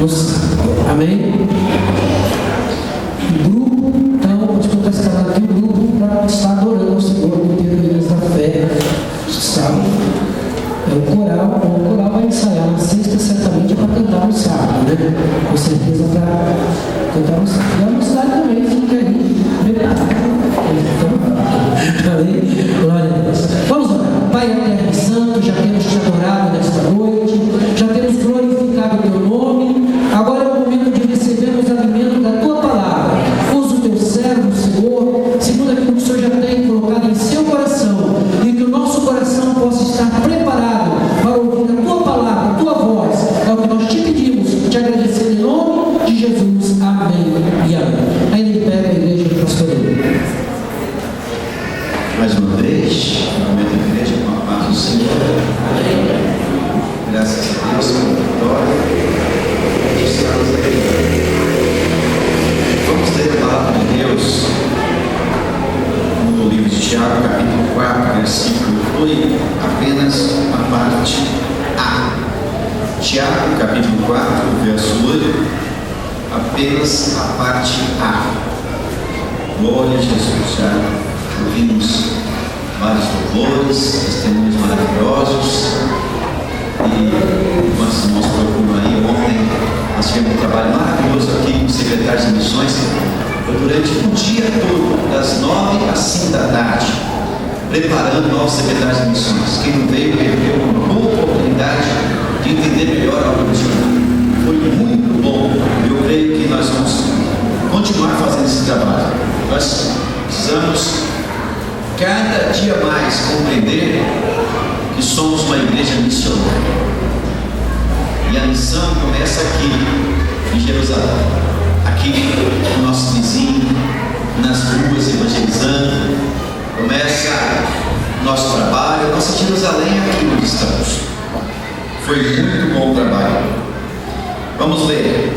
Amém? O grupo, então, acho que eu estou escalando aqui o grupo para estar adorando o Senhor no tempo da fé, sabe? O coral vai ensaiar na sexta, certamente é para cantar no sábado, né? Com certeza para cantar no sábado. E a mocidade também fica aí preparada. Amém? Glória a Deus. Vamos lá. Pai eterno e santo, já temos te adorado nesta noite, já temos glorificado o teu nome. Agora é o momento de recebermos alimento da tua palavra. Usa o teu servo, Senhor, segundo aquilo que o Senhor já tem colocado em seu coração, e que o nosso coração possa estar preparado para ouvir a tua palavra, a tua voz. É o que nós te pedimos, te agradecendo em nome de Jesus. Amém e amém. Ainda em pé a igreja do pastoreio. Mais uma vez, momento da igreja, com a paz do Senhor. Amém. Graças a Deus, pela vitória. Estamos aqui. Vamos ler a palavra de Deus no livro de Tiago, capítulo 4, versículo 8, apenas a parte A. Tiago, capítulo 4, verso 8, apenas a parte A. Glória a Jesus. Já ouvimos vários louvores, testemunhos maravilhosos, e quantos irmãos procuram aí. Ontem nós tivemos um trabalho maravilhoso aqui com o secretário de missões. Foi durante o dia todo, das 9 às 5 da tarde, preparando novos secretários de missões. Quem não veio, perdeu uma boa oportunidade de entender melhor a obra do Senhor. Foi muito bom. Eu creio que nós vamos continuar fazendo esse trabalho. Nós precisamos cada dia mais compreender que somos uma igreja missionária. E a missão começa aqui em Jerusalém, aqui no nosso vizinho, nas ruas evangelizando. Começa nosso trabalho, nossa Jerusalém é aqui onde estamos. Foi muito bom o trabalho. Vamos ler.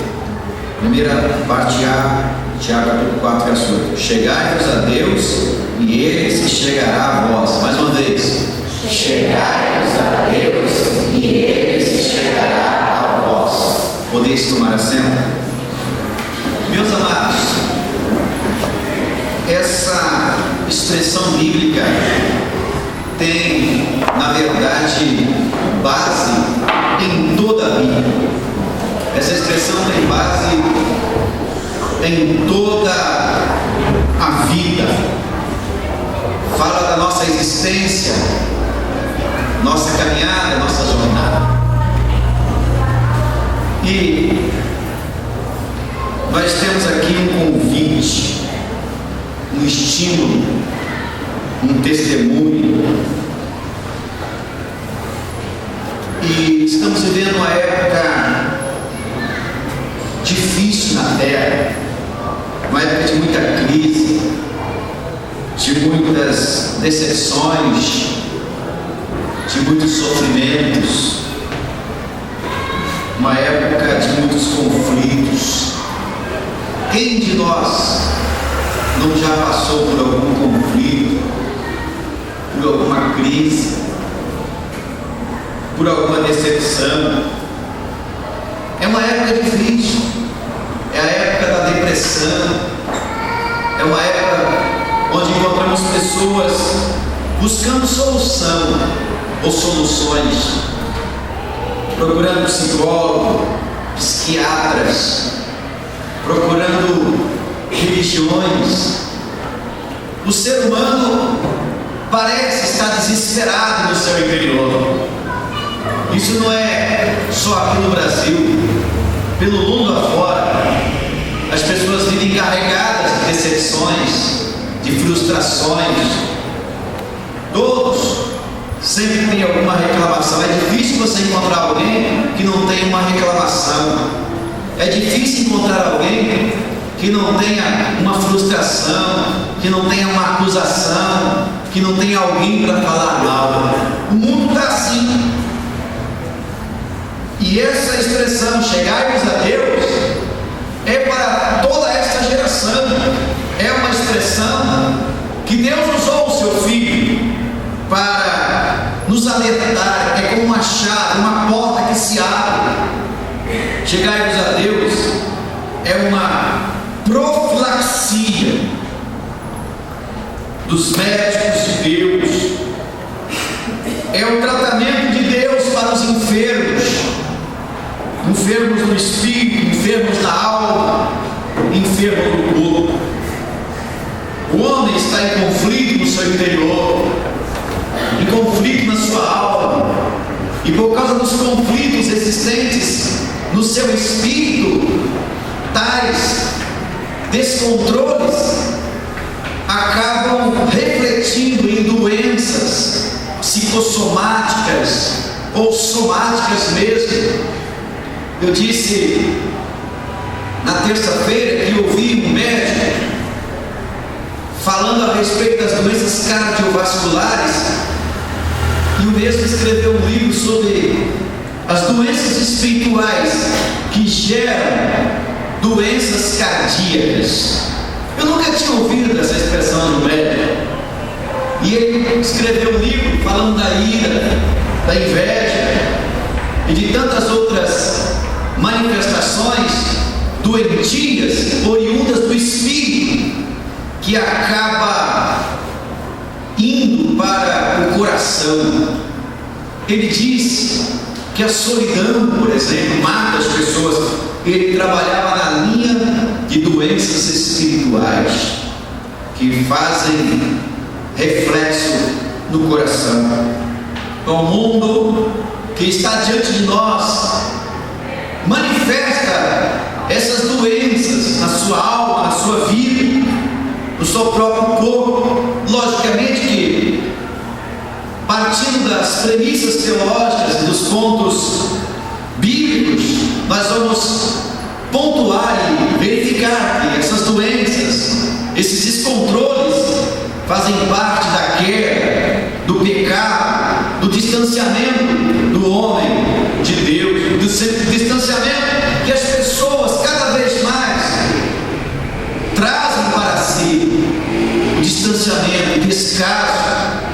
Primeira parte A, Tiago 4, verso 8. Chegai-vos a Deus, e Ele se chegará a vós. Mais uma vez. Chegai-vos a Deus, e Ele se chegará a vós. Podeis tomar assento? Meus amados, essa expressão bíblica tem, na verdade, base em toda a Bíblia. Essa expressão tem base em toda a vida. Fala da nossa existência, nossa caminhada, nossa jornada. E nós temos aqui um convite, um estímulo, um testemunho. E estamos vivendo uma época difícil na terra, uma época de muita crise, de muitas decepções, de muitos sofrimentos, uma época de muitos conflitos. Quem de nós não já passou por algum conflito, por alguma crise, por alguma decepção? É uma época difícil, é a época da depressão, é uma época onde encontramos pessoas buscando solução ou soluções, procurando psicólogo, psiquiatras, procurando religiões. O ser humano parece estar desesperado no seu interior. Isso não é só aqui no Brasil, pelo mundo afora. As pessoas vivem carregadas de decepções, de frustrações. Todos sempre tem alguma reclamação. É difícil você encontrar alguém que não tenha uma reclamação. É difícil encontrar alguém que não tenha uma frustração, que não tenha uma acusação, que não tenha alguém para falar mal. O mundo está assim. E essa expressão, chegai-vos a Deus, é para toda esta geração. É uma expressão que Deus usou o seu Filho para nos alertar. É como uma chave, uma porta que se abre, Chegai-vos a Deus é uma profilaxia dos médicos de Deus, é o tratamento de Deus para os enfermos, enfermos no espírito, enfermos na alma, enfermos no corpo. O homem está em conflito no seu interior, em conflito na sua alma, e por causa dos conflitos existentes no seu espírito, tais descontroles acabam refletindo em doenças psicossomáticas ou somáticas mesmo. Eu disse na terça-feira que ouvi um médico falando a respeito das doenças cardiovasculares, e o mesmo escreveu um livro sobre as doenças espirituais que geram doenças cardíacas. Eu nunca tinha ouvido essa expressão do médico, e ele escreveu um livro falando da ira, da inveja e de tantas outras manifestações doentias oriundas do espírito, que acaba indo para o coração. Ele diz que a solidão, por exemplo, mata as pessoas. Ele trabalhava na linha de doenças espirituais que fazem reflexo no coração. O mundo que está diante de nós manifesta essas doenças na sua alma, na sua vida, no seu próprio corpo. Logicamente que, partindo das premissas teológicas e dos pontos bíblicos, nós vamos pontuar e verificar que essas doenças, esses descontroles, fazem parte da queda, do pecado, do distanciamento do homem de Deus, do distanciamento que as pessoas cada vez mais trazem para si, o distanciamento, o descaso,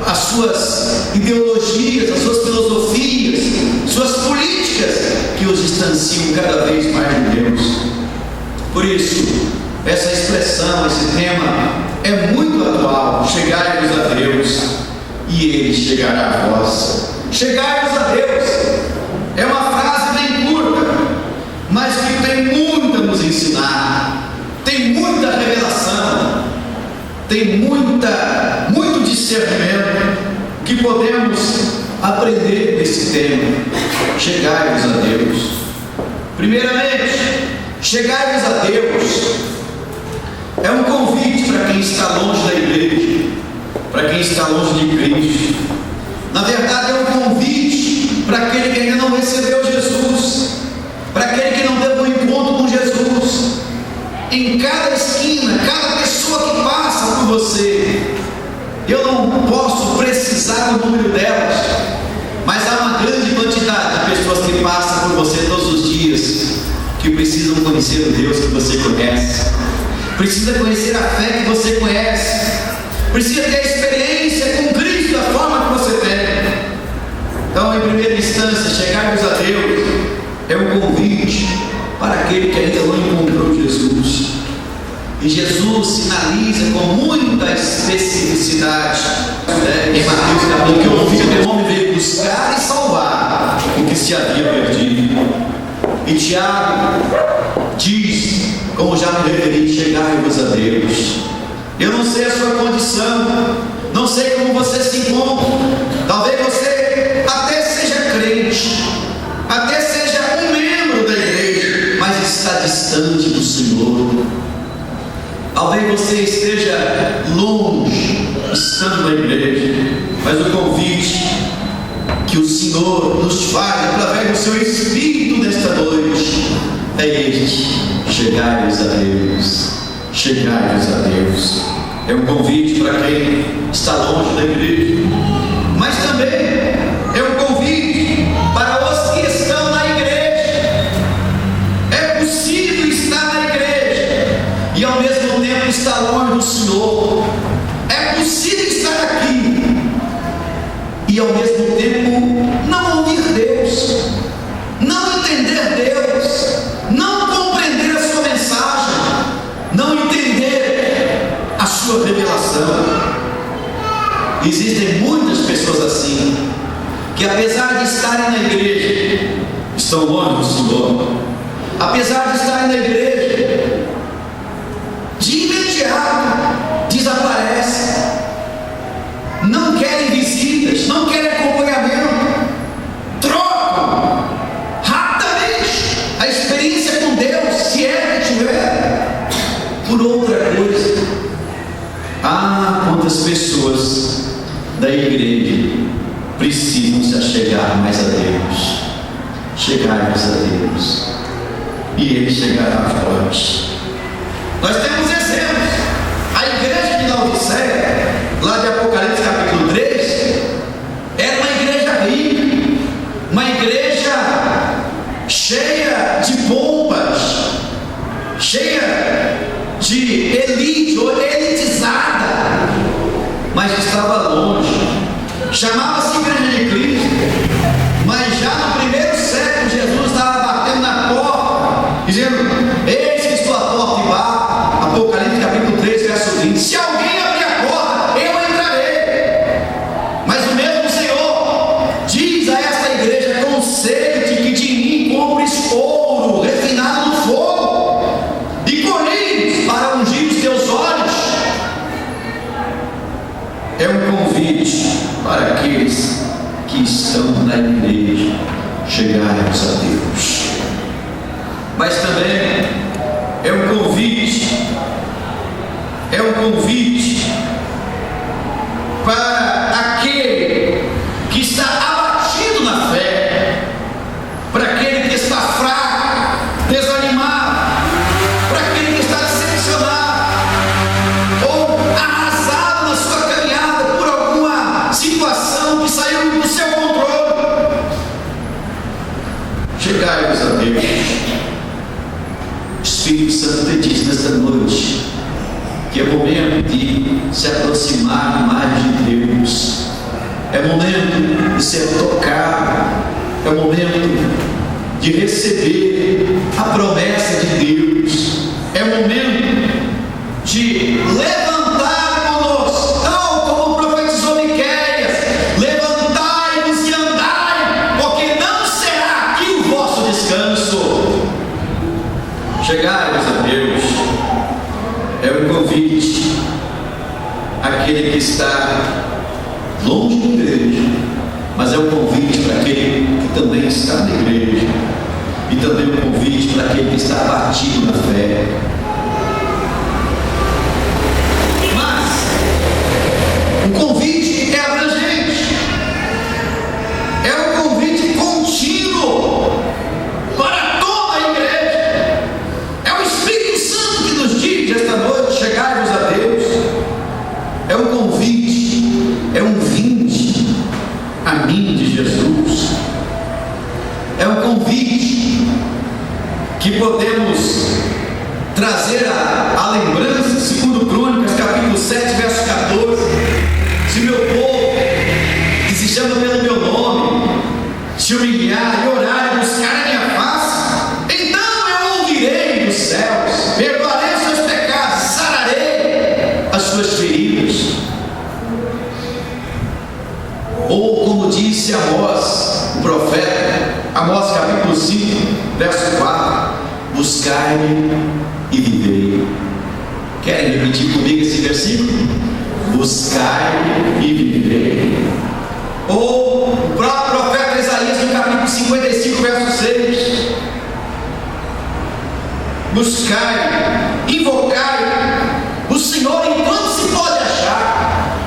as suas ideologias, as suas filosofias, suas políticas que os distanciam cada vez mais de Deus. Por isso, essa expressão, esse tema é muito atual. Chegai-vos a Deus e Ele chegará a vós. Chegai-vos a Deus é uma frase bem curta, mas que tem muito a nos ensinar, tem muita revelação, tem muito discernimento que podemos aprender nesse tema. Chegai-vos a Deus. Primeiramente, chegai-vos a Deus é um convite para quem está longe da igreja, para quem está longe de Cristo. Na verdade, é um convite para aquele que ainda não recebeu Jesus, para aquele que não teve um encontro com Jesus. Em cada esquina, cada pessoa que passa por você, eu não posso precisar do número delas, mas há uma grande quantidade de pessoas que passam por você todos os dias, que precisam conhecer o Deus que você conhece, precisa conhecer a fé que você conhece, precisa ter a experiência com Cristo da forma que você tem. Então, em primeira instância, chegarmos a Deus é um convite para aquele que ainda não encontrou Jesus. E Jesus sinaliza com muita especificidade, em Mateus capítulo, que o Filho do Homem veio buscar e salvar o que se havia perdido. E Tiago diz, como já me referi, chegai-vos a Deus. Eu não sei a sua condição, não sei como você se encontra. Talvez você até seja crente, até seja um membro da igreja, mas está distante do Senhor. Talvez você esteja longe, estando na igreja, mas o convite que o Senhor nos faz através do seu Espírito nesta noite é este: chegai-vos a Deus, chegai-vos a Deus. É um convite para quem está longe da igreja, mas também é um convite para os que estão na igreja. É possível estar na igreja e ao mesmo tempo estar longe do Senhor. É possível estar aqui e ao mesmo tempo não ouvir Deus, não entender Deus. existem muitas pessoas assim, que apesar de estarem na igreja, estão longe do Senhor. Apesar de estarem na igreja, de imediato desaparecem, não querem visitas, não querem acompanhamento, trocam rapidamente a experiência com Deus, se é que tiver, por outra coisa. Quantas pessoas da igreja precisam se achegar mais a Deus, chegar mais a Deus, e Ele chegará forte. Nós temos exemplos. A igreja de Laodiceia, lá de Apocalipse capítulo 3, era uma igreja rica, uma igreja cheia de bombas, cheia de elite ou elitizada, mas estava longe. Chamava-se Igreja de Cristo, mas já no primeiro século Jesus estava batendo na porta, dizendo: eis que estou à porta e bato. Apocalipse capítulo 3, verso 20. Se alguém abrir a porta, eu entrarei. Mas o mesmo Senhor diz a esta igreja: concede que de mim compres ouro refinado no fogo e colírios para ungir os teus olhos. É um convite para aqueles que estão na igreja chegarmos a Deus, mas também é um convite para aquele que está abatido na fé, para aquele que está fraco, desanimado, para aquele que está decepcionado ou arrasado na sua caminhada por alguma situação que saiu do seu controle. Chegai-vos a Deus. O Espírito Santo te diz nesta noite que é momento de se aproximar mais de Deus, é momento de ser tocado, é momento de receber a promessa de Deus, é momento de levantar conosco, tal como profetizou Miqueias: levantai-vos e andai, porque não será aqui o vosso descanso. Chegai-vos a Deus. É um convite àquele que está longe da igreja, mas é um convite para aquele que também está na igreja, e também um convite para aquele que está abatido na fé. Mas o convite é abrangente, é um convite contínuo para toda a igreja. É o Espírito Santo que nos diz esta noite: chegai-vos a Deus. É um convite, é um vinde a mim de Jesus. É um convite que podemos trazer a lembrança, segundo Crônicas capítulo 7, verso 14: se meu povo, que se chama pelo meu nome, se humilhar e orar e buscar a minha face, então eu ouvirei dos céus, perdoarei os seus pecados, sararei as suas feridas. Ou como disse Amós, o profeta, Amós capítulo 5, verso 4: buscai-me e viverei. Querem repetir comigo esse versículo? Buscai-me e viverei. Ou o próprio profeta Isaías no capítulo 55, verso 6: buscai, invocai o Senhor enquanto se pode achar.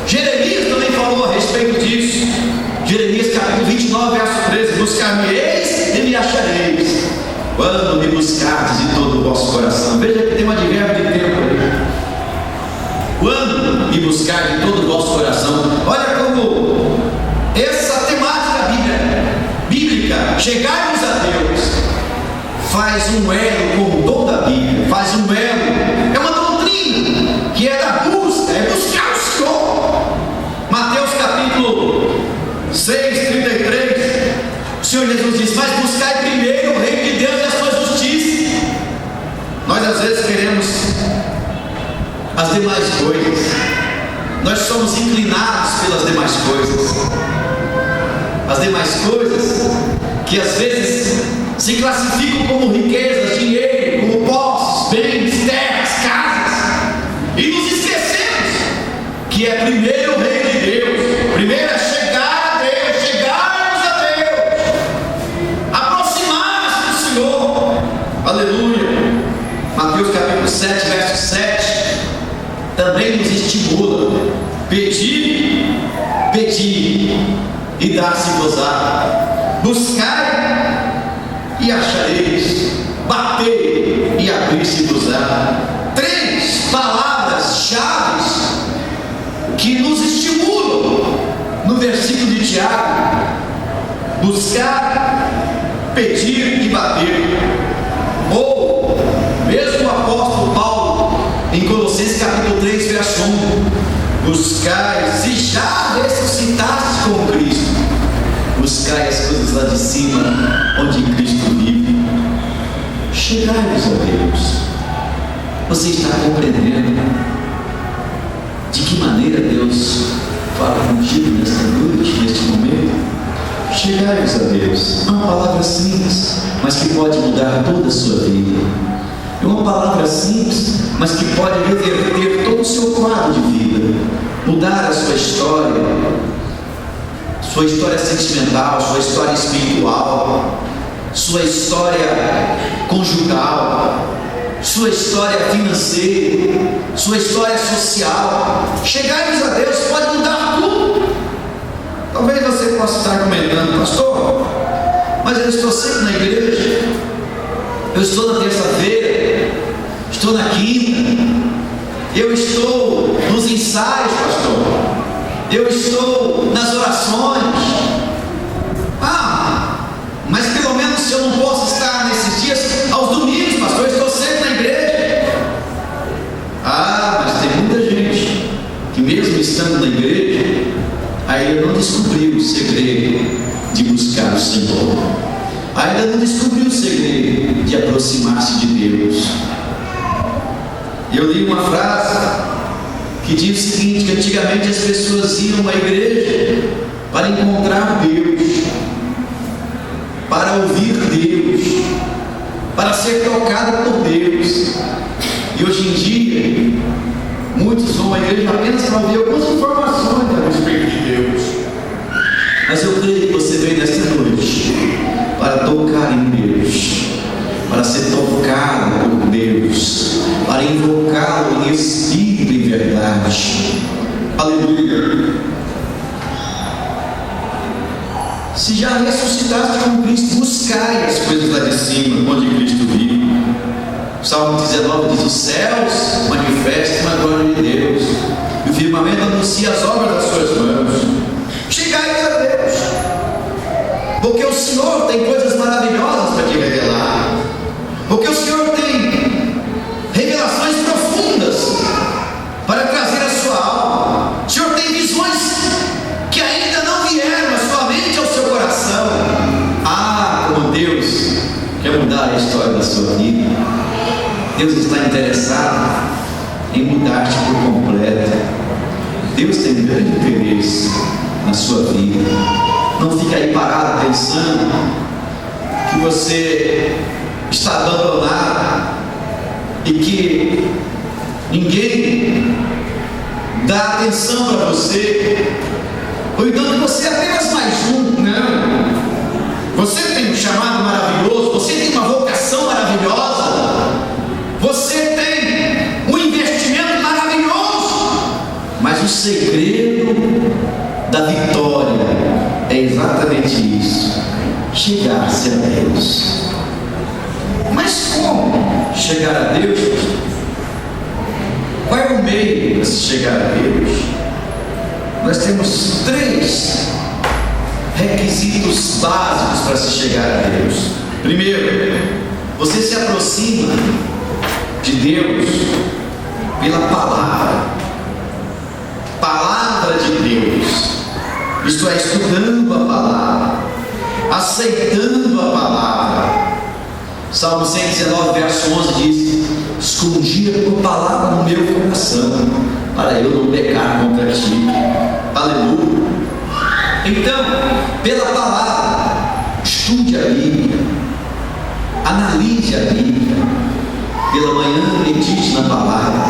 Jeremias também falou a respeito disso. Jeremias capítulo 29, verso 13: buscar-me-eis e me achareis, quando me buscardes de todo o vosso coração. Veja que tem um advérbio de tempo aí. Quando me buscar de todo o vosso coração. Olha como essa temática bíblica, chegarmos a Deus, faz um elo com toda a Bíblia, faz um elo, é uma doutrina que é da busca, é buscar o Senhor. Mateus capítulo 6, 33, o Senhor Jesus diz: mas buscai primeiro o reino de Deus e a sua justiça. Nós às vezes queremos as demais coisas, nós somos inclinados pelas demais coisas. As demais coisas que às vezes se classificam como riquezas, dinheiro, como posses, bens, terras, casas, e nos esquecemos que é primeiro o reino de Deus. Primeiro é chegar a Deus, chegarmos a Deus, aproximar-nos do Senhor. Aleluia. Mateus capítulo 7, verso 7 também nos estimula: pedir, pedir e dar-se-vos-á, buscai e achareis, batei e abrir-se-vos-á. 3 palavras-chave que nos estimulam no versículo de Tiago: buscar, pedir e bater. Ou mesmo o apóstolo Paulo em Colossenses capítulo 3, verso 1: buscai, se já ressuscitaste com Cristo, buscai as coisas lá de cima, onde Cristo vive. Chegai-vos a Deus. Você está compreendendo de que maneira Deus fala contigo nesta noite, neste momento? Chegai-vos a Deus. É uma palavra simples, mas que pode mudar toda a sua vida. É uma palavra simples, mas que pode reverter todo o seu quadro de vida, mudar a sua história sentimental, sua história espiritual, sua história conjugal, sua história financeira, sua história social. Chegai-vos a Deus pode mudar tudo. Talvez você possa estar comentando: pastor, mas eu estou sempre na igreja, eu estou na terça-feira, estou na quinta, eu estou nos ensaios, pastor, eu estou nas orações. Mas pelo menos se eu não posso estar nesses dias, aos domingos, pastor, eu estou sempre na igreja. Mas tem muita gente que mesmo estando na igreja, ainda não descobriu o segredo de buscar o Senhor, ainda não descobriu o segredo de aproximar-se de Deus. Eu li uma frase que diz o seguinte: que antigamente as pessoas iam à igreja para encontrar Deus, para ouvir Deus, para ser tocado por Deus. E hoje em dia, muitos vão à igreja apenas para ouvir algumas informações a respeito de Deus. Mas eu creio que você veio nesta noite para tocar em Deus, para ser tocado por Deus, para invocá-lo em espírito e em verdade. Aleluia. Se já ressuscitaste com Cristo, buscai as coisas lá de cima, onde Cristo vive. Salmo 19 diz: os céus manifestam a glória de Deus, e o firmamento anuncia as obras das suas mãos. Chegai a Deus, porque o Senhor tem coisas maravilhosas para te revelar, porque o Senhor tem revelações profundas para trazer a sua alma. O Senhor tem visões que ainda não vieram à sua mente, ao seu coração. Como Deus quer mudar a história da sua vida. Deus está interessado em mudar-te por completo. Deus tem grande interesse na sua vida. Não fica aí parado pensando que você está abandonado e que ninguém dá atenção para você, ou então que você é apenas mais um. Não. Você tem um chamado maravilhoso, você tem uma vocação maravilhosa, você tem um investimento maravilhoso, mas o segredo da vitória é exatamente isso: chegar-se a Deus. Mas como chegar a Deus? Qual é o meio para se chegar a Deus? Nós temos 3 requisitos básicos para se chegar a Deus. Primeiro, você se aproxima de Deus pela palavra de Deus, isto é, estudando a palavra, aceitando a palavra. Salmo 119, verso 11 diz: escondi a tua palavra no meu coração, para eu não pecar contra ti. Aleluia. Então, pela palavra, estude a Bíblia, analise a Bíblia. Pela manhã, medite na palavra,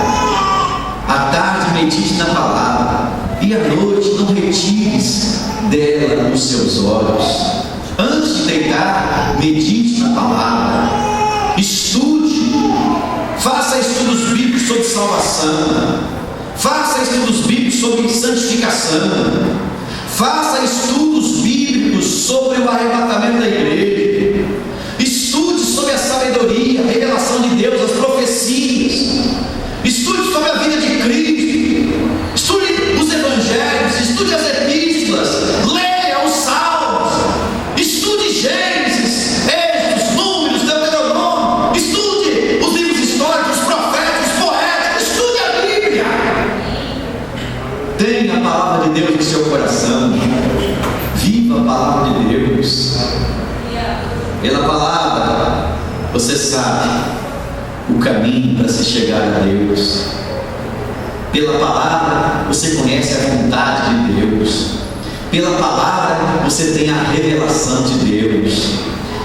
à tarde, medite na palavra, e à noite, não retires dela os seus olhos. Antes de deitar, medite na palavra, estude, faça estudos bíblicos sobre salvação, faça estudos bíblicos sobre santificação, faça estudos bíblicos sobre o arrebatamento da igreja, estude sobre a sabedoria, a revelação de Deus, as profecias, estude sobre a vida de Cristo, estude os evangelhos, estude as epístolas, leia os salmos, estude Gênesis, Êxodo, Números, Deuteronômio, estude os livros históricos, proféticos, poéticos, estude a Bíblia. Tenha a palavra de Deus no seu coração, viva a palavra de Deus. Pela palavra você sabe o caminho para se chegar a Deus. Pela palavra você conhece a vontade de Deus. Pela palavra você tem a revelação de Deus.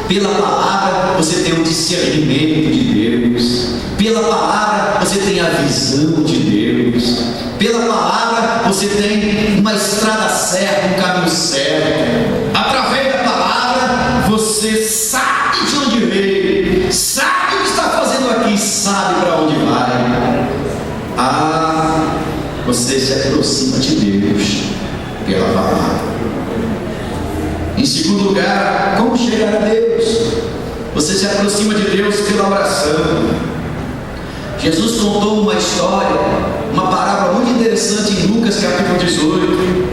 Pela palavra você tem o discernimento de Deus. Pela palavra você tem a visão de Deus. Pela palavra você tem uma estrada certa, um caminho certo. Através da palavra você sabe de onde veio, sabe o que está fazendo aqui, sabe para onde vai. Você se aproxima de Deus pela palavra. Em segundo lugar, como chegar a Deus? Você se aproxima de Deus pela oração. Jesus contou uma história, uma parábola muito interessante em Lucas capítulo 18,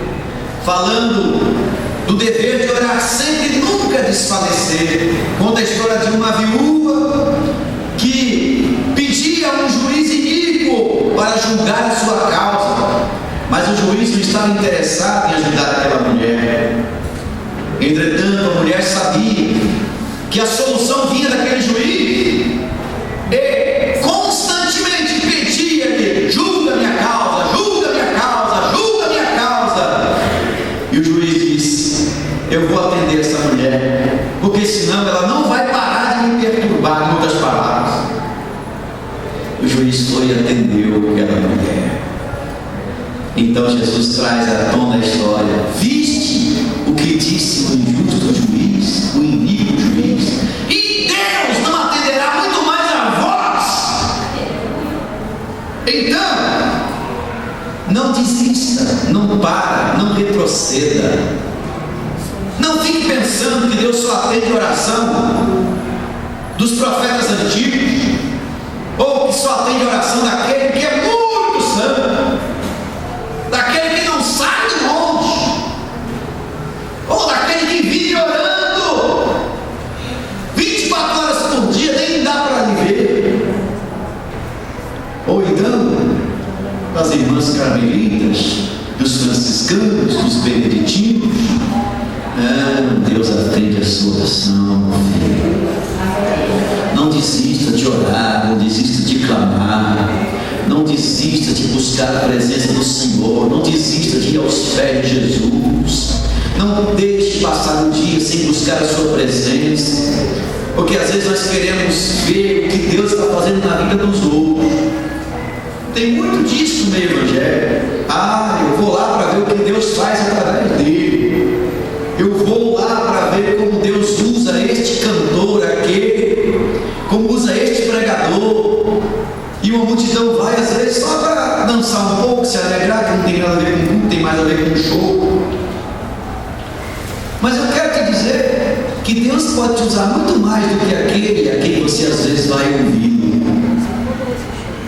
falando do dever de orar sempre e nunca desfalecer. Conta a história de uma viúva que pedia a um juiz iníquo para julgar a sua causa, mas o juiz não estava interessado em ajudar aquela mulher. Entretanto, a mulher sabia que a solução vinha daquele juiz e constantemente pedia-lhe: julga minha causa, julga minha causa, julga minha causa. E o juiz disse: eu vou atender essa mulher, porque senão ela não vai parar de me perturbar. Em outras palavras, o juiz foi e atendeu aquela mulher. Então Jesus traz à tona a história: viste o que disse o injusto juiz, o iníquo juiz, e Deus não atenderá muito mais a vós. Então, não desista, não para, não retroceda. Não fique pensando que Deus só atende a oração dos profetas antigos, ou que só atende a oração daquele que é muito santo, daquele que não sai do monte, ou daquele que vive orando 24 horas por dia, nem dá para viver. Ou então das irmãs carmelitas, dos franciscanos, dos beneditinos. Deus atende a sua oração, filho. Não desista de orar, não desista de clamar, não desista de buscar a presença do Senhor, não desista de ir aos pés de Jesus. Não deixe passar um dia sem buscar a sua presença, porque às vezes nós queremos ver o que Deus está fazendo na vida dos outros. Tem muito disso no Evangelho. Eu vou lá para ver o que Deus faz através dele. Eu vou lá para ver como Deus usa este cantor, aquele, como usa este pregador. E uma multidão vai às vezes só para dançar um pouco, se alegrar, que não tem nada a ver com culto, tem mais a ver com show. Mas eu quero te dizer que Deus pode te usar muito mais do que aquele a quem você às vezes vai ouvir.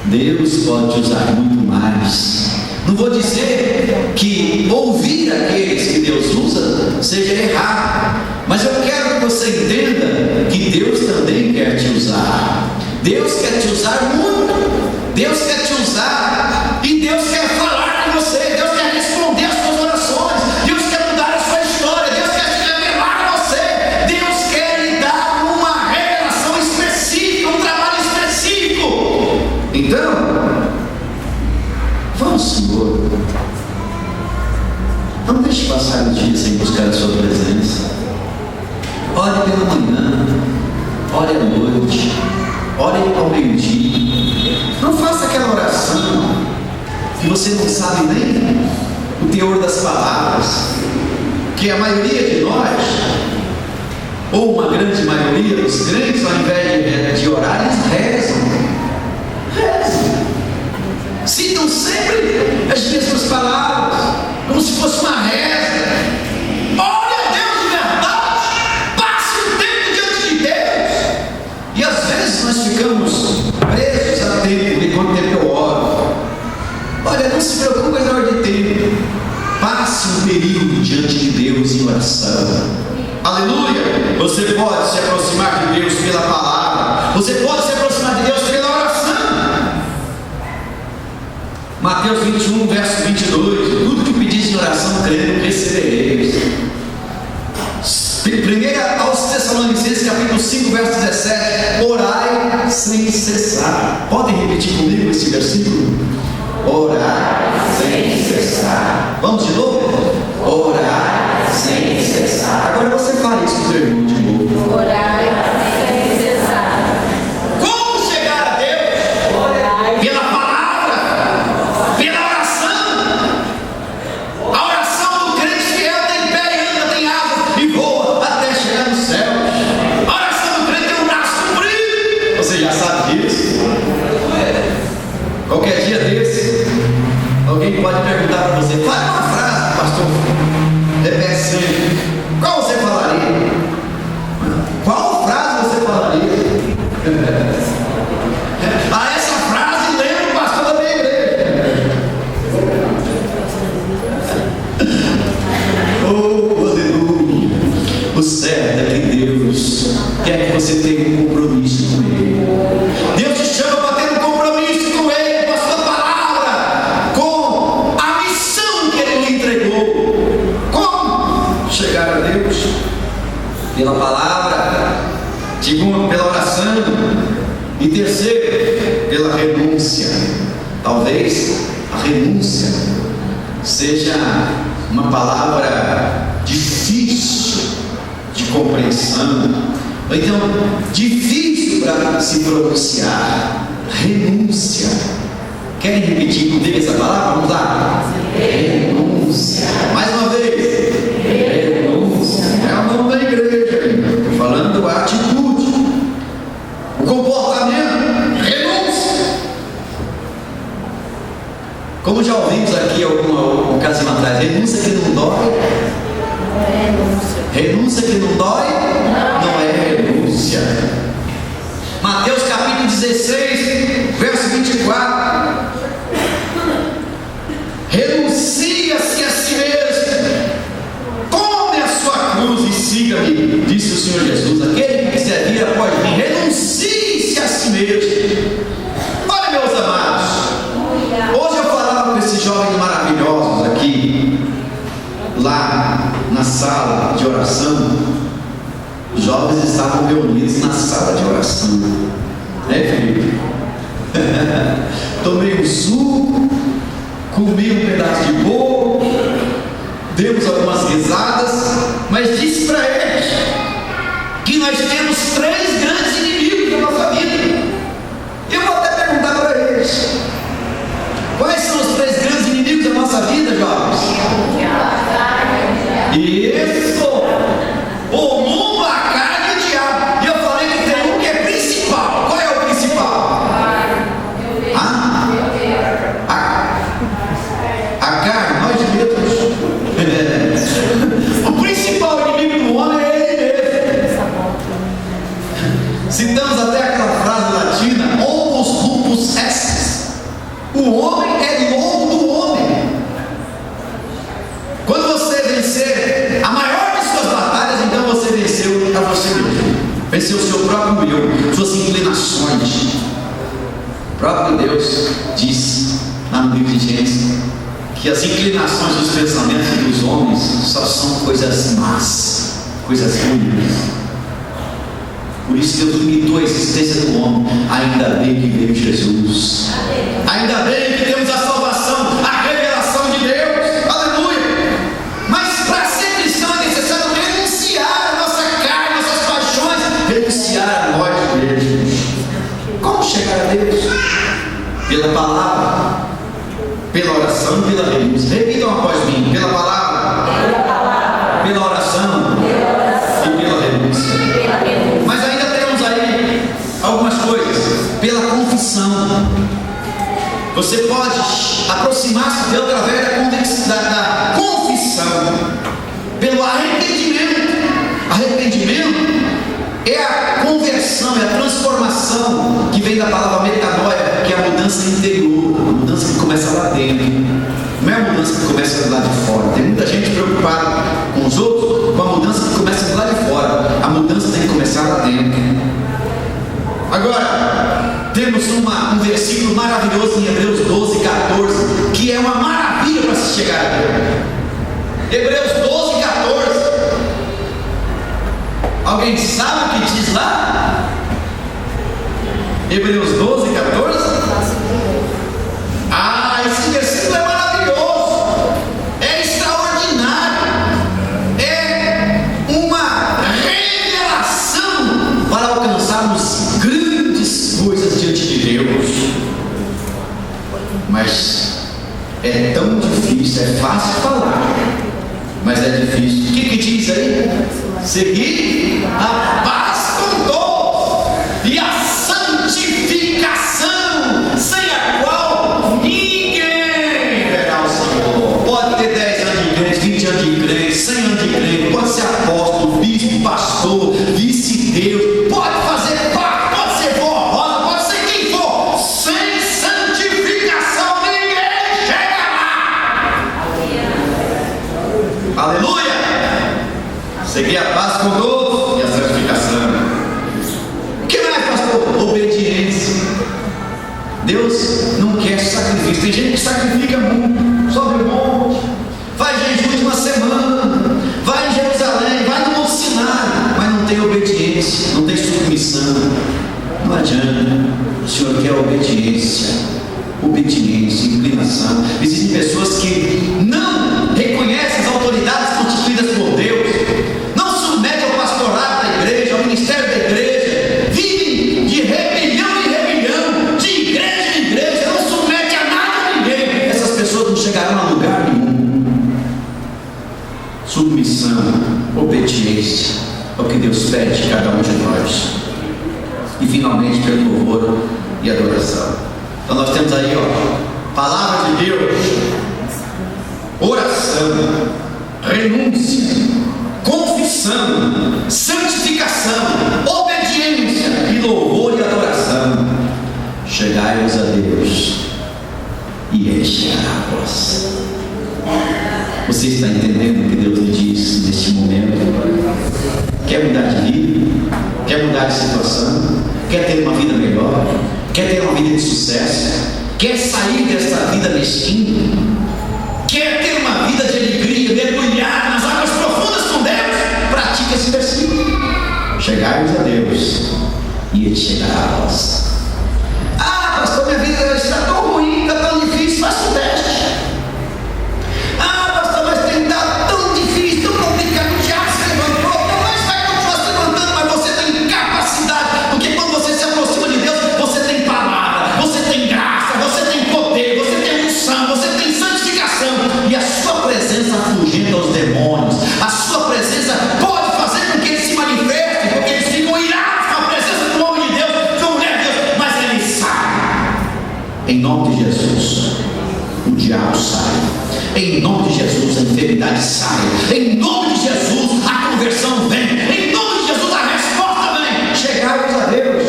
Deus pode te usar muito mais. Não vou dizer que ouvir aqueles que Deus usa seja errado, mas eu quero que você entenda que Deus também quer te usar. Deus quer te usar muito. Deus quer te usar e Deus quer falar com você. Deus quer responder as suas orações. Deus quer mudar a sua história. Deus quer te revelar a você. Deus quer lhe dar uma revelação específica, um trabalho específico. Então, vamos ore à noite, ore ao meio-dia. Não faça aquela oração que você não sabe nem o teor das palavras, que a maioria de nós, ou uma grande maioria dos crentes, ao invés de orar, eles rezam. Citam sempre as mesmas palavras, como se fosse uma reza. Ore a Deus de verdade, passe o tempo diante de Deus. E às vezes nós ficamos presos a tempo, de quanto tempo eu oro. Olha, não se preocupe com a hora de tempo. Passe um período diante de Deus em oração. Aleluia! Você pode se aproximar de Deus pela palavra. Você pode se aproximar de Deus pela oração. Mateus 21, verso 22. Tudo que pedis em oração, crendo, recebereis. 1 aos Tessalonicenses, capítulo 5, verso 17. Orai sem cessar. Podem repetir comigo esse versículo? Orar sem cessar. Vamos de novo? Orar sem cessar. Agora você fala isso com o seu irmão de novo. Orar sem cessar. Como chegar a Deus? Pela palavra, pela oração. A oração do crente fiel tem pé e anda, tem asa e voa até chegar no céu. A oração do crente tem um braço comprido. Você já sabe disso? Qualquer dia desse, alguém pode perguntar para você: fale uma frase, pastor. Repete sempre. Qual você falaria? Qual frase você falaria? Essa frase lembra o pastor da minha igreja. Oh, aleluia. O certo é que Deus quer que você tenha um compromisso com Ele. Deus te chama para ter um compromisso com Ele, com a sua palavra, com a missão que Ele lhe entregou. Como chegar a Deus? Pela palavra. Segundo, pela oração. E terceiro, pela renúncia. Talvez a renúncia seja uma palavra difícil de compreensão, ou então difícil para se pronunciar. Renúncia. Querem repetir comigo essa palavra? Vamos lá. Renúncia. Mais uma vez. Renúncia. É o nome da igreja. Estou falando a atitude, o comportamento. Renúncia. Como já ouvimos aqui alguma ocasião atrás, renúncia que não dói. Renúncia que não dói não é renúncia. Mateus capítulo 16, verso 24. Renuncia-se a si mesmo, tome a sua cruz e siga-me, disse o Senhor Jesus. Aquele que quiser vir após mim, renuncie-se a si mesmo. Olha, meus amados, hoje eu falava com esses jovens maravilhosos aqui, lá na sala de oração. Os jovens estavam reunidos na sala de oração, né, Felipe? Tomei um suco, comi um pedaço de bolo, demos algumas risadas, mas disse para eles que nós temos 3 grandes inimigos na nossa vida. Eu vou até perguntar para eles: quais são os 3 grandes inimigos da nossa vida, jovens? Isso! O mundo, a carne e o diabo. E eu falei que tem um que é principal. Qual é o principal? A carne, nós mesmos. O principal inimigo do homem é ele mesmo. Citamos até aquela frase latina: homus lupus est. O homem é lobo do homem. Quando você vencer a maior de suas batalhas, então você venceu a você mesmo. Venceu o seu próprio eu, suas inclinações. O próprio Deus disse lá no livro de Gênesis que as inclinações dos pensamentos dos homens só são coisas más, coisas ruins. Por isso Deus limitou a existência do homem. Ainda bem que veio Jesus. Ainda bem que temos a salvação, a revelação de Deus. Aleluia! Mas para ser cristão é necessário renunciar a nossa carne, nossas paixões, renunciar a nós pela palavra, pela oração e pela renúncia. Repitam após mim: pela palavra, pela oração e pela renúncia. Mas ainda temos aí algumas coisas. Pela confissão. Você pode aproximar-se de Deus através da confissão, pelo arrependimento. Arrependimento é a conversão, é a transformação que vem da palavra metanoia, que é a mudança interior, a mudança que começa lá dentro, não é a mudança que começa do lado de fora. Tem muita gente preocupada com os outros, com a mudança que começa do lado de fora. A mudança tem que começar lá dentro. Agora, temos um versículo maravilhoso em Hebreus 12, 14, que é uma maravilha para se chegar a Deus. Hebreus 12, 14. Alguém sabe o que diz lá? Hebreus 12, 14. Esse versículo é maravilhoso, é extraordinário, é uma revelação para alcançarmos grandes coisas diante de Deus. Mas é tão difícil, é fácil falar, mas é difícil. O que diz aí? Seguir a paz com todos e a santificação, sem a qual ninguém verá o Senhor. Pode ter 10 anos de igreja, 20 anos de igreja, 100 anos de igreja, pode ser apóstolo, bispo, pastor, vice-deus, pode fazer parte, pode ser vovó, pode ser quem for, sem santificação ninguém chega lá. Aleluia! Seguir a paz com todos e a santificação. O que mais, pastor? Obediência. Deus não quer sacrifício. Tem gente que sacrifica muito, sobe um monte, faz jejum de uma semana, vai em Jerusalém, vai no Monte Sinai, mas não tem obediência, não tem submissão. Não adianta. O Senhor quer obediência, inclinação. Existem pessoas que não reconhecem as autoridades constituídas por Deus, não submetem ao pastorado da igreja, ao ministério da igreja, vivem de rebelião em rebelião, de igreja em igreja, não submetem a nada a ninguém. Essas pessoas não chegarão a lugar nenhum. Submissão, obediência é o que Deus pede de cada um de nós. E finalmente, pelo louvor e adoração. Então nós temos aí, palavra de Deus, oração, renúncia, confissão, santificação, obediência e louvor e adoração. Chegai-vos a Deus e Ele chegará a vós. Você está entendendo o que Deus lhe diz neste momento? Quer mudar de vida? Quer mudar de situação? Quer ter uma vida melhor? Quer ter uma vida de sucesso? Quer sair dessa vida mesquinha? Quer ter uma vida de alegria, mergulhar nas águas profundas com Deus? Pratique esse versículo. Chegai-vos a Deus e Ele chegará a vós. Pastor, minha vida está tão ruim, está tão difícil, faça o teste. Pastor, mas tem dado tão difícil, tão complicado, já se levantou, mas vai continuar se levantando, mas você tem capacidade, porque quando você se aproxima de Deus, você tem palavra, você tem graça, você tem poder, você tem unção, você tem santificação, e a sua presença afugenta aos demônios. A sua presença pode fazer com que eles se manifestem, porque eles ficam irados com a presença do homem de Deus, com mulher de Deus, mas ele sai. Em nome de Jesus, o diabo sai. Em nome de Jesus, a enfermidade sai. Em nome de Jesus, a conversão vem. Em nome de Jesus, a resposta vem. Chegai-vos a Deus.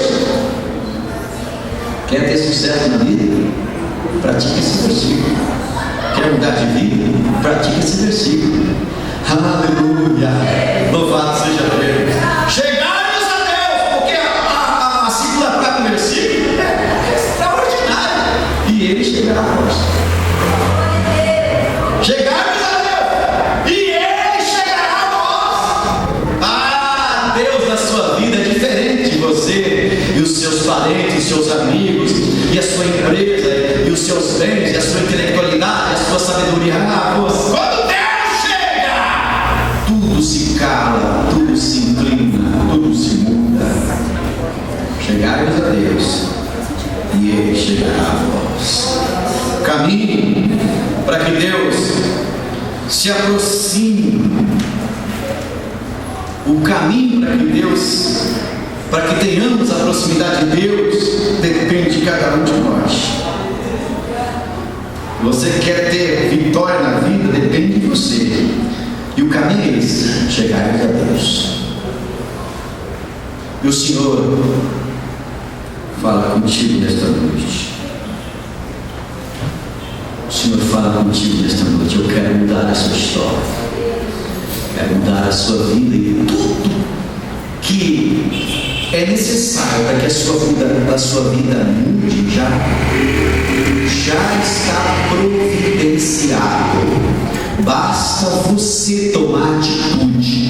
Quer ter sucesso na vida? Pratique esse versículo. Quer mudar de vida? Pratique esse versículo. Aleluia! Louvado seja Deus. Chegai-vos a Deus, porque a segunda parte do versículo é extraordinária. E Ele chegará a vós. Chegai-vos a Deus e Ele chegará a vós. Deus na sua vida é diferente de você e os seus parentes, os seus amigos, e a sua empresa, e os seus bens, e a sua intelectualidade, a sua sabedoria. Quando Deus chega, tudo se cala, tudo se inclina, tudo se muda. Chegai-vos a Deus e Ele chegará a vós. irmãos. O caminho para que Deus se aproxime, o caminho para que tenhamos a proximidade de Deus, depende de cada um de nós. Você quer ter vitória na vida, depende de você. E o caminho é esse: chegar a Deus. E o Senhor fala contigo nesta noite. O Senhor fala contigo nesta noite. Eu quero mudar a sua história, quero mudar a sua vida, e tudo que é necessário para que a sua vida mude já está providenciado. Basta você tomar atitude.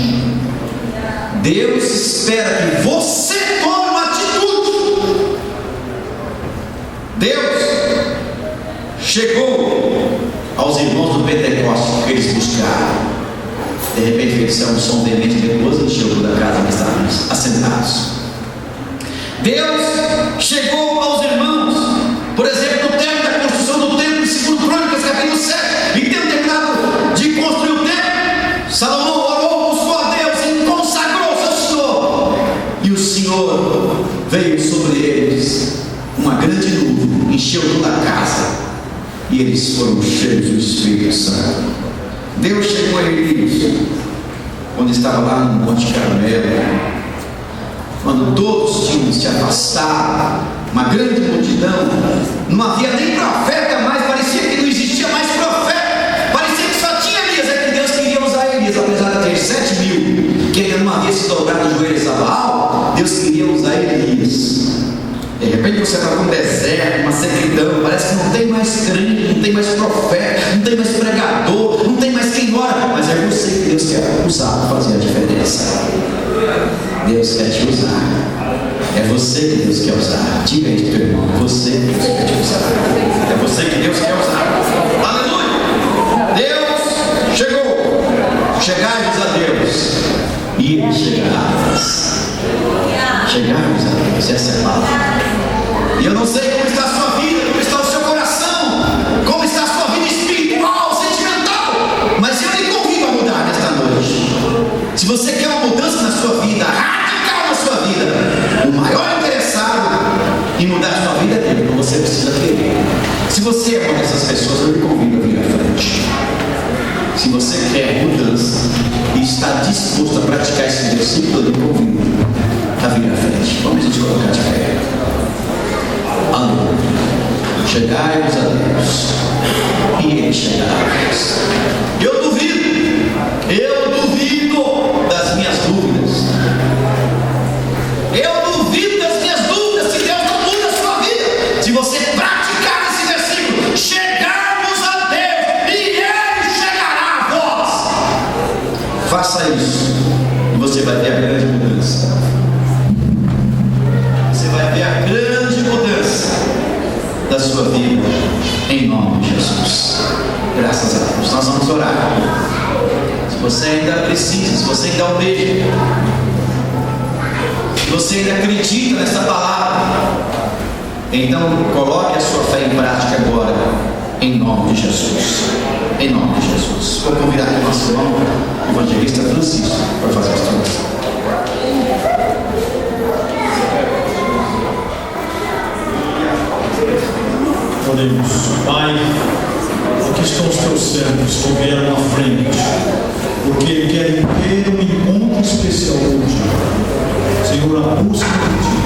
Deus espera que você tome uma atitude. Deus chegou aos irmãos do Pentecostes que eles buscaram. De repente veio um som veemente, depois encheu toda a casa onde estávamos assentados. Deus chegou aos irmãos, por exemplo, no tempo da construção do templo, em 2 Crônicas, capítulo 7, e tendo terminado de construir o templo, Salomão orou, buscou a Deus e consagrou-se ao Senhor. E o Senhor veio sobre eles, uma grande nuvem, encheu toda a casa, e eles foram cheios do Espírito Santo. Deus chegou a Elias, quando estava lá no Monte Carmelo, quando todos tinham se afastado, uma grande multidão, não havia nem profeta mais, parecia que não existia mais profeta, parecia que só tinha Elias. É que Deus queria usar Elias, apesar de ter 7.000 que ainda não havia se dobrado os joelhos a Baal. Deus queria usar Elias. De repente você está num deserto, uma sequidão, parece que não tem mais crente, não tem mais profeta, não tem mais pregador, não tem mais quem ora, mas é você que Deus quer usar para fazer a diferença. Deus quer te usar. É você que Deus quer usar. Diga isso, teu irmão. É você que Deus quer te usar. É você que Deus quer usar. Aleluia! Deus chegou. Chegai-vos a Deus, e Ele chegará a vós. Chegai-vos a Deus. Essa é a palavra. E eu não sei como está a sua vida, como está o seu coração, como está a sua vida espiritual, sentimental, mas eu lhe convido a mudar nesta noite. Se você quer uma mudança na sua vida, radical na sua vida, o maior interessado em mudar a sua vida é Deus, então você precisa querer. Se você é uma dessas pessoas, eu lhe convido a vir à frente. Se você quer mudança e está disposto a praticar esse versículo, eu lhe convido a vir à frente. Vamos nos colocar de pé. Aleluia. Chegai-vos a Deus, e Ele chegará a vós. Eu duvido das minhas dúvidas. Eu duvido das minhas dúvidas se Deus não muda a sua vida. Se você praticar esse versículo, chegarmos a Deus e Ele chegará a vós. Faça isso e você vai ver a grande mudança. Você vai ver a grande mudança da sua vida, em nome de Jesus. Graças a Deus. Nós vamos orar. Se você ainda precisa, se você ainda almeja, se você ainda acredita nessa palavra, então coloque a sua fé em prática agora, em nome de Jesus. Em nome de Jesus. Vou convidar o nosso irmão, o evangelista Francisco, para fazer esta oração. Oremos. Pai, aqui estão os teus servos que vieram à frente, porque querem ter um encontro especial contigo. Senhor, a busca de ti,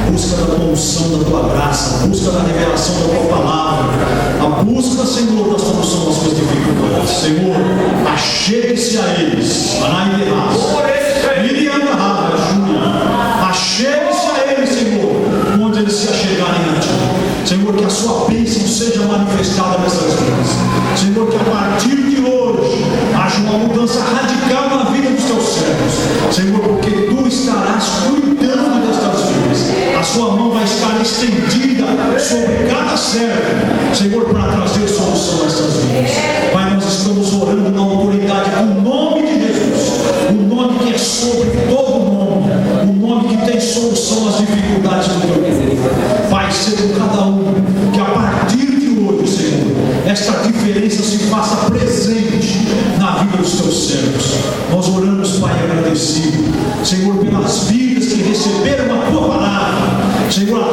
a busca da tua unção, da tua graça, a busca da revelação da tua palavra, a busca, Senhor, da solução das suas dificuldades. Senhor, achegue-se a eles, achegue-se a eles, Senhor, onde eles se achegarem a ti. Senhor, que a sua bênção seja manifestada nessas vidas. Senhor, que a partir de hoje haja uma mudança radical na vida dos teus servos. Senhor, porque tu estarás cuidando destas vidas. A sua mão vai estar estendida sobre cada servo, Senhor, para trazer solução a estas vidas. Pai, nós estamos orando na autoridade do nome de Jesus, o nome que é sobre todo nome, o nome que tem solução às dificuldades do teu povo. Pai, seja cada um que a partir Senhor,